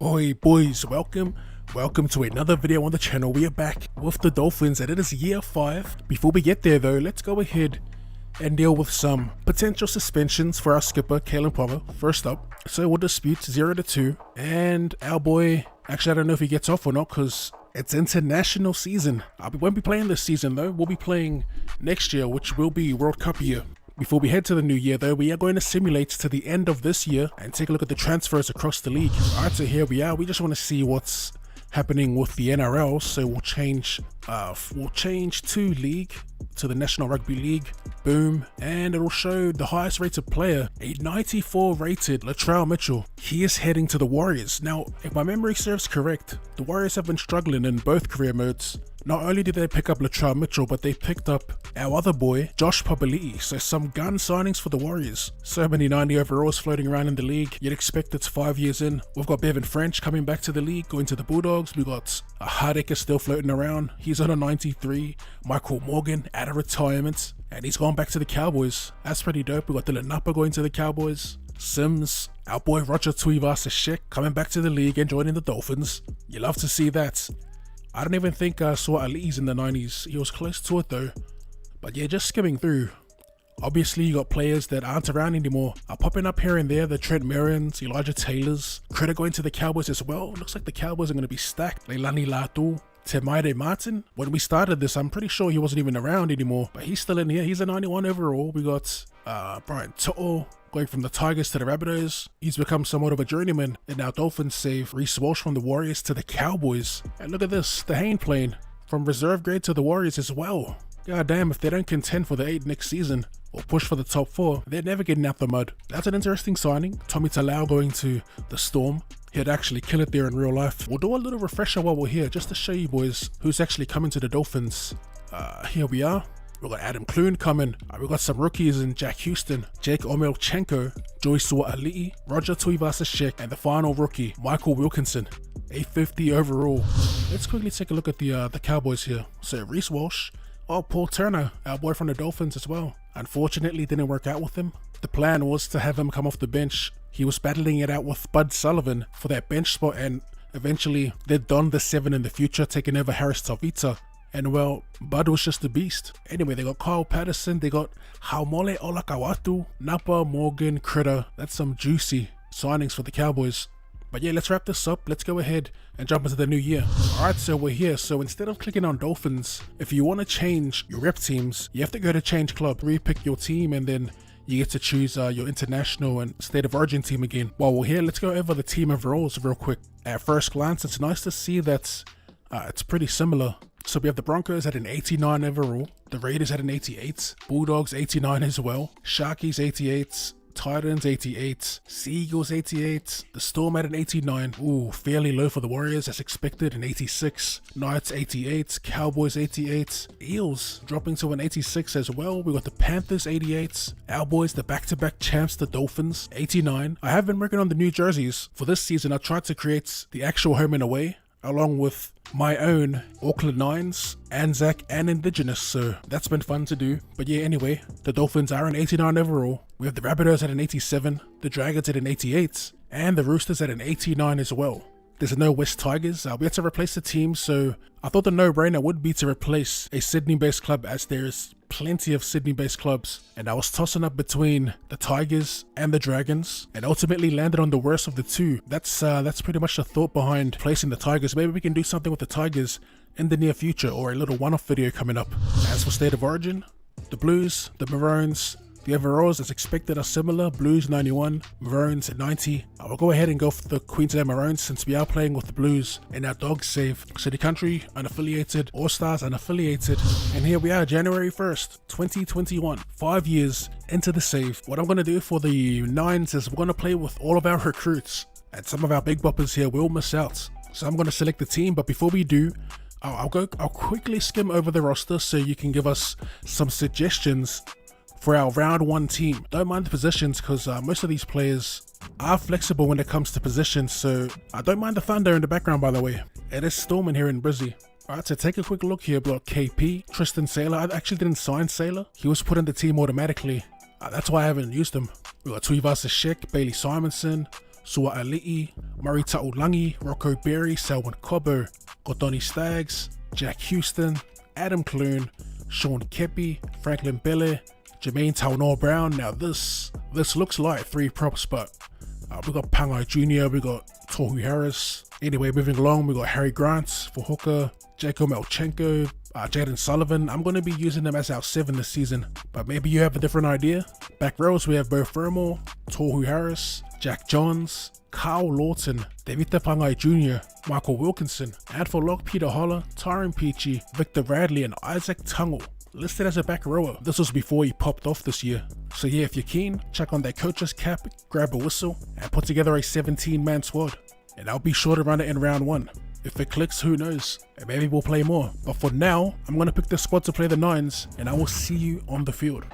Oi boys, welcome to another video on the channel. We are back with the Dolphins and it is year 5. Before we get there though, let's go ahead and deal with some potential suspensions for our skipper Kalyn Ponga. First up, so we'll dispute 0 to 2, and our boy, actually I don't know if he gets off or not because it's international season. We won't be playing this season though, we'll be playing next year, which will be World Cup year. Before we head to the new year though, we are going to simulate to the end of this year and take a look at the transfers across the league. Alright, so here we are. We just want to see what's happening with the NRL, so we'll change to league, to the National Rugby League. Boom, and it'll show the highest rated player, a 94 rated Latrell Mitchell. He is heading to the Warriors. Now, if my memory serves correct, the Warriors have been struggling in both career modes. Not only did they pick up Latrell Mitchell, but they picked up our other boy, Josh Papali'i. So some gun signings for the Warriors. So many 90 overalls floating around in the league. You'd expect it's 5 years in. We've got Bevan French coming back to the league, going to the Bulldogs. We got Hardek is still floating around. He's on a 93. Michael Morgan out of retirement, and he's gone back to the Cowboys. That's pretty dope. We got Dylan Napa going to the Cowboys. Sims, our boy Roger Tuivasa-Sheck coming back to the league and joining the Dolphins. You love to see that. I don't even think I saw Ali's in the 90s. He was close to it though. But yeah, just skimming through. Obviously you got players that aren't around anymore. Are popping up here and there. The Qld Maroons, Elijah Taylors. Credit going to the Cowboys as well. Looks like the Cowboys are going to be stacked. Leilani Latu. Temaire Martin. When we started this, I'm pretty sure he wasn't even around anymore. But he's still in here. He's a 91 overall. We got Brian To'o going from the Tigers to the Rabbitohs. He's become somewhat of a journeyman, and now Dolphins save Reece Walsh from the Warriors to the Cowboys. And look at this, the Hayne plane from reserve grade to the Warriors as well. God damn, if they don't contend for the 8 next season or push for the top 4, they're never getting out the mud. That's an interesting signing. Tommy Talau going to the Storm. He'd actually kill it there in real life. We'll do a little refresher while we're here just to show you boys who's actually coming to the Dolphins. Here we are. We've got Adam Clune coming. We've got some rookies in Jack Houston, Jake Omelchenko, Joyce Ali'i, Roger Tuivasa-Sheck, and the final rookie, Michael Wilkinson, a 50 overall. Let's quickly take a look at the Cowboys here. So Reece Walsh, Paul Turner, our boy from the Dolphins as well. Unfortunately, didn't work out with him. The plan was to have him come off the bench. He was battling it out with Bud Sullivan for that bench spot, and eventually they'd done the 7 in the future, taking over Harris Tavita. And well, Bud was just a beast. Anyway, they got Kyle Patterson, they got Haumole Olakawatu, Napa, Morgan, Critter. That's some juicy signings for the Cowboys. But yeah, let's wrap this up. Let's go ahead and jump into the new year. Alright, so we're here. So instead of clicking on Dolphins, if you want to change your rep teams, you have to go to change club, repick your team, and then you get to choose your international and state of origin team again. While we're here, let's go over the team overalls real quick. At first glance, it's nice to see that it's pretty similar. So we have the Broncos at an 89 overall, the Raiders at an 88, Bulldogs 89 as well, Sharkies 88, Titans 88, Seagulls 88, the Storm at an 89, ooh, fairly low for the Warriors as expected, an 86, Knights 88, Cowboys 88, Eels dropping to an 86 as well. We got the Panthers 88, our boys, the back-to-back champs, the Dolphins 89. I have been working on the new jerseys. For this season, I tried to create the actual home and away, along with my own Auckland Nines, Anzac, and Indigenous, so that's been fun to do. But yeah, anyway, the Dolphins are an 89 overall. We have the Rabbitohs at an 87, the Dragons at an 88, and the Roosters at an 89 as well. There's no West Tigers. We had to replace the team, so I thought the no-brainer would be to replace a Sydney-based club, as there's plenty of Sydney-based clubs. And I was tossing up between the Tigers and the Dragons, and ultimately landed on the worst of the two. That's pretty much the thought behind placing the Tigers. Maybe we can do something with the Tigers in the near future, or a little one-off video coming up. As for state of origin, the Blues, the Maroons, the overalls as expected are similar. Blues 91, Maroons at 90. I will go ahead and go for the Queensland Maroons since we are playing with the Blues and our Dogs save. City Country unaffiliated, All Stars unaffiliated, and here we are, January 1st 2021, 5 years into the save. What I'm going to do for the Nines is we're going to play with all of our recruits, and some of our big boppers here will miss out. So I'm going to select the team, but before we do, I'll quickly skim over the roster so you can give us some suggestions for our round 1 team. Don't mind the positions because most of these players are flexible when it comes to positions, so I don't mind the thunder in the background, by the way. It is storming here in Brizzy. Alright, so take a quick look here. We've got KP, Tristan Saylor. I actually didn't sign Saylor. He was put in the team automatically. That's why I haven't used him. We've got Tuivasa-Sheck, Bailey Simonson, Sua'ali'i, Murray Ta'ulangi, Rocco Berry, Selwyn Cobbo, Kotoni Staggs, Jack Houston, Adam Clune, Sean Kepi, Franklin Bele, Jermaine Taunor Brown. Now this looks like 3 props, but we got Pangai Jr., we got Tohu Harris. Anyway, moving along, we got Harry Grant for hooker, Jacob Melchenko, Jaden Sullivan. I'm going to be using them as our 7 this season, but maybe you have a different idea. Back rows, we have Bo Fermor, Tohu Harris, Jack Johns, Carl Lawton, David Pangai Jr., Michael Wilkinson, and for lock, Peter Holler, Tyron Peachy, Victor Bradley, and Isaac Tungle, listed as a back rower. This was before he popped off this year. So yeah, if you're keen, check on that coach's cap, grab a whistle, and put together a 17-man squad. And I'll be sure to run it in round 1. If it clicks, who knows, and maybe we'll play more. But for now, I'm going to pick the squad to play the 9s, and I will see you on the field.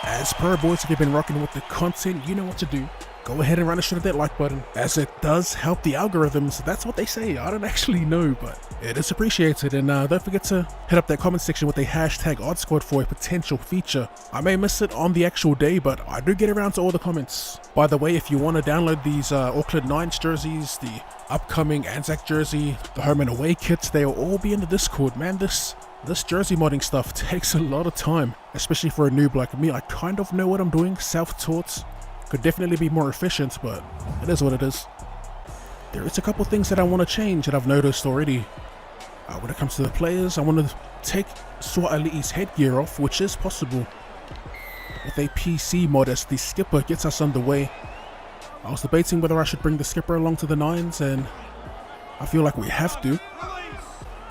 As per, boys, if you've been rocking with the content, you know what to do. Go ahead and run a shot at that like button, as it does help the algorithms. That's what they say. I don't actually know, but it is appreciated. And don't forget to hit up that comment section with a hashtag OddSquad for a potential feature. I may miss it on the actual day, but I do get around to all the comments. By the way, if you want to download these Auckland Nines jerseys, the upcoming Anzac jersey, the home and away kits, they will all be in the Discord. Man, this jersey modding stuff takes a lot of time, especially for a noob like me. I kind of know what I'm doing, self-taught. Could definitely be more efficient, but it is what it is. There is a couple things that I want to change that I've noticed already. When it comes to the players, I want to take Sua'ali'i's headgear off, which is possible with a PC mod as the skipper gets us underway. I was debating whether I should bring the skipper along to the 9s, and I feel like we have to.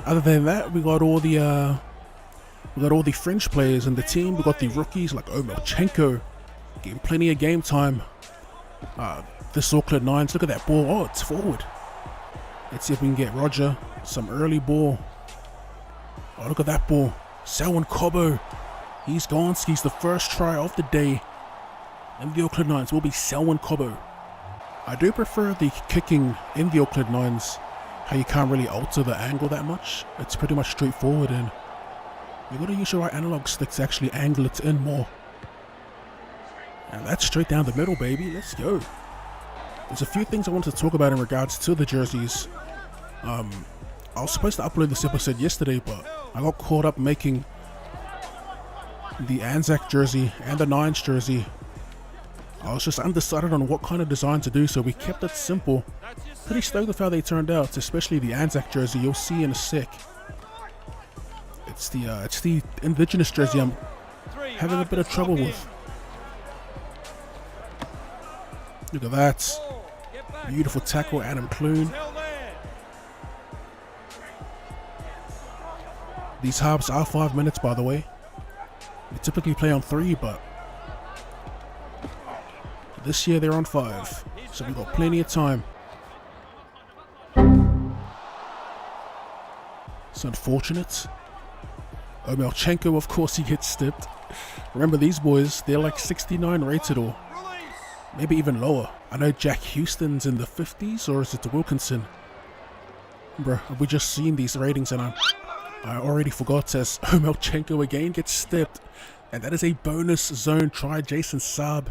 Other than that, we got all the fringe players in the team. We got the rookies like Omelchenko, getting plenty of game time. This Auckland 9s, look at that ball. Oh, it's forward. Let's see if we can get Roger some early ball. Oh, look at that ball. Selwyn Cobbo, he's gone. He's the first try of the day, and the Auckland 9s will be Selwyn Cobbo. I do prefer the kicking in the Auckland 9s, how you can't really alter the angle that much. It's pretty much straightforward, and you gotta use your right analog stick to actually angle it in more. And that's straight down the middle, baby. Let's go. There's a few things I wanted to talk about in regards to the jerseys. I was supposed to upload this episode yesterday, but I got caught up making the Anzac jersey and the 9s jersey. I was just undecided on what kind of design to do, so we kept it simple. Pretty stoked with how they turned out, especially the Anzac jersey. You'll see in a sec. It's the indigenous jersey I'm having a bit of trouble with. Look at that. Beautiful tackle, Adam Clune. These halves are 5 minutes, by the way. We typically play on 3, but this year they're on 5. So we've got plenty of time. It's unfortunate. Omelchenko, of course, he gets stipped. Remember, these boys, they're like 69 rated or maybe even lower. I know Jack Houston's in the 50s, or is it Wilkinson? Bruh, have we just seen these ratings and I already forgot, as Omelchenko again gets stepped. And that is a bonus zone try. Jason Saab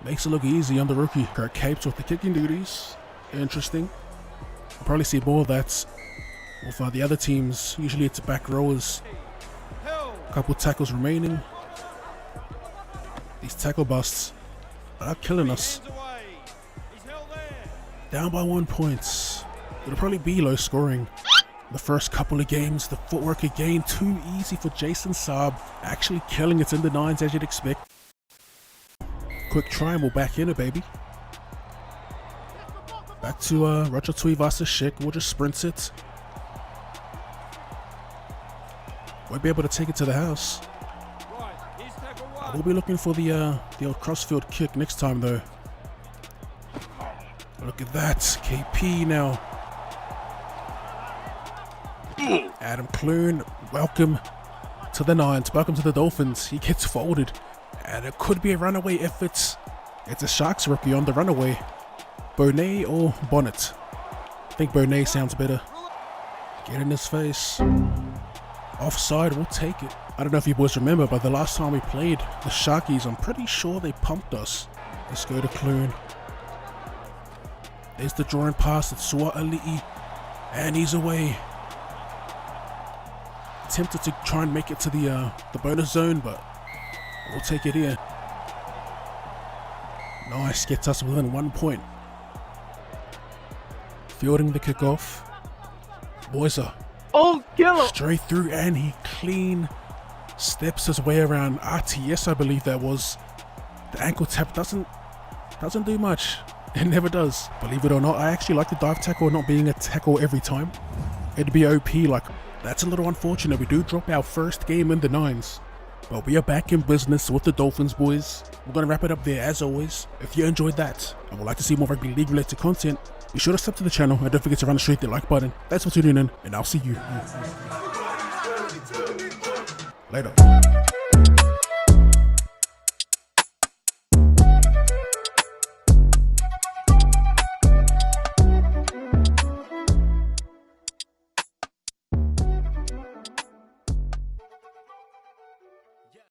makes it look easy on the rookie. Kurt Capes with the kicking duties. Interesting. I'll probably see more of that with the other teams. Usually it's back rowers. A couple tackles remaining. These tackle busts are killing us. Down by 1 point. It'll probably be low scoring. The first couple of games, the footwork again too easy for Jason Saab. Actually killing it in the 9s as you'd expect. Quick try and we'll back in it, baby. Back to Roger Tuivasa-Sheck. We'll just sprint it. Won't be able to take it to the house. We'll be looking for the old crossfield kick next time, though. Look at that, KP now. Adam Clune, welcome to the 9s, welcome to the Dolphins. He gets folded, and it could be a runaway if it's a Sharks rookie on the runaway. Bonet or Bonnet? I think Bonet sounds better. Get in his face. Offside, we'll take it. I don't know if you boys remember, but the last time we played the Sharkies, I'm pretty sure they pumped us. Let's go to Kalyn. There's the drawing pass at Sua'ali'i, and he's away. Tempted to try and make it to the bonus zone, but we'll take it here. Nice, gets us within 1 point. Fielding the kickoff. Boyser. Oh, kill him! Straight through, and he clean steps his way around RTS, I believe that was. The ankle tap doesn't do much. It never does. Believe it or not, I actually like the dive tackle not being a tackle every time. It'd be OP, like, that's a little unfortunate. We do drop our first game in the 9s. But we are back in business with the Dolphins, boys. We're going to wrap it up there as always. If you enjoyed that and would like to see more rugby league related content, be sure to sub to the channel and don't forget to run straight the like button. Thanks for tuning in, and I'll see you later.